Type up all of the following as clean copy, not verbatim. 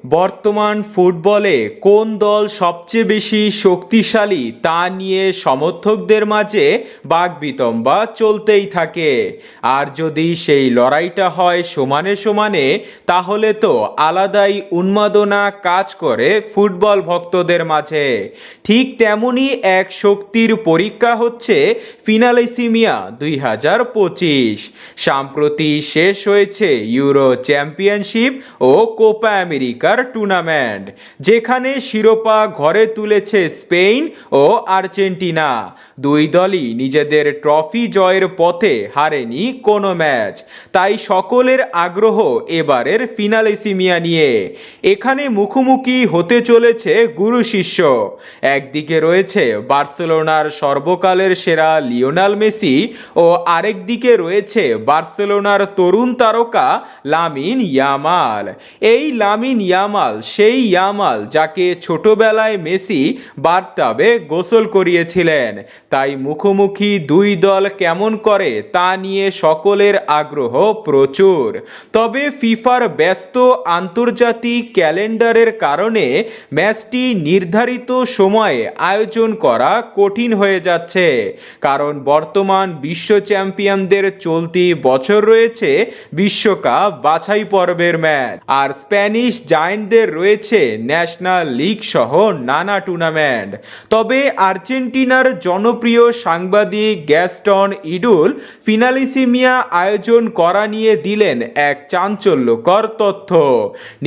বর্তমান ফুটবলে কোন দল সবচেয়ে বেশি শক্তিশালী তা নিয়ে সমর্থকদের মাঝে বাকবিতণ্ডা চলতেই থাকে। আর যদি সেই লড়াইটা হয় সমানে সমানে, তাহলে তো আলাদাই উন্মাদনা কাজ করে ফুটবল ভক্তদের মাঝে। ঠিক তেমনই এক শক্তির পরীক্ষা হচ্ছে ফিনালেসিমিয়া 2025। সম্প্রতি শেষ হয়েছে ইউরো চ্যাম্পিয়নশিপ ও কোপা আমেরিকার টুর্নামেন্ট, যেখানে শিরোপা ঘরে তুলেছে স্পেন ও আর্জেন্টিনা। দুই দলই নিজেদের ট্রফি জয়ের পথে হারেনি কোনো ম্যাচ। তাই সকলের আগ্রহ এবারের ফিনালেসিমিয়া নিয়ে। এখানে মুখোমুখি হতে চলেছে গুরু শিষ্য। একদিকে রয়েছে বার্সেলোনার সর্বকালের সেরা লিওনেল মেসি ও আরেকদিকে রয়েছে বার্সেলোনার তরুণ তারকা লামিন ইয়ামাল। এই লামিন ইয়ামাল সেই ইয়ামাল যাকে ছোটবেলায় মেসি বাথটাবে গোসল করিয়েছিলেন। তাই মুখোমুখি দুই দল কেমন করে তা নিয়ে সকলের আগ্রহ প্রচুর। তবে ফিফার ব্যস্ত আন্তর্জাতিক ক্যালেন্ডারের কারণে ম্যাচটি নির্ধারিত সময়ে আয়োজন করা কঠিন হয়ে যাচ্ছে, কারণ বর্তমান বিশ্ব চ্যাম্পিয়নদের চলতি বছর রয়েছে বিশ্বকাপ বাছাই পর্বের ম্যাচ, আর স্প্যানিশ জায়ান্টদের রয়েছে ন্যাশনাল লিগ সহ নানা টুর্নামেন্ট। তবে আর্জেন্টিনার জনপ্রিয় সাংবাদিক গ্যাস্টন ইডুল ফিনালেসিমিয়া আয়োজন করা নিয়ে দিলেন এক চাঞ্চল্যকর তথ্য।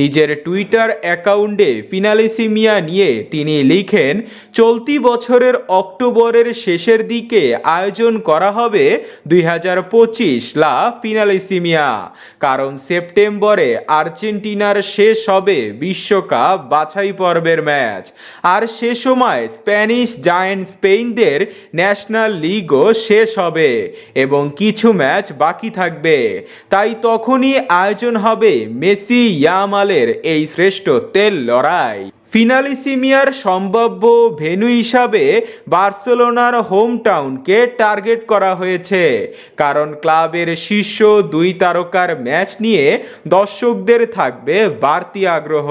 নিজের টুইটার অ্যাকাউন্টে ফিনালেসিমিয়া নিয়ে তিনি লিখেন, চলতি বছরের অক্টোবরের শেষের দিকে আয়োজন করা হবে 2025 লা ফিনালেসিমিয়া, কারণ সেপ্টেম্বরে আর্জেন্টিনার শেষ হবে বিশ্বকাপ বাছাই পর্বের ম্যাচ, আর সে সময় স্প্যানিশ জায়ান্ট স্পেনদের ন্যাশনাল লিগও শেষ হবে এবং কিছু ম্যাচ বাকি থাকবে। তাই তখনই আয়োজন হবে মেসি ইয়ামালের এই শ্রেষ্ঠত্বের লড়াই। ফিনালেসিমিয়ার সম্ভাব্য ভেন্যু হিসাবে বার্সেলোনার হোম টাউনকে টার্গেট করা হয়েছে, কারণ ক্লাবের শীর্ষ দুই তারকার ম্যাচ নিয়ে দর্শকদের থাকবে বাড়তি আগ্রহ।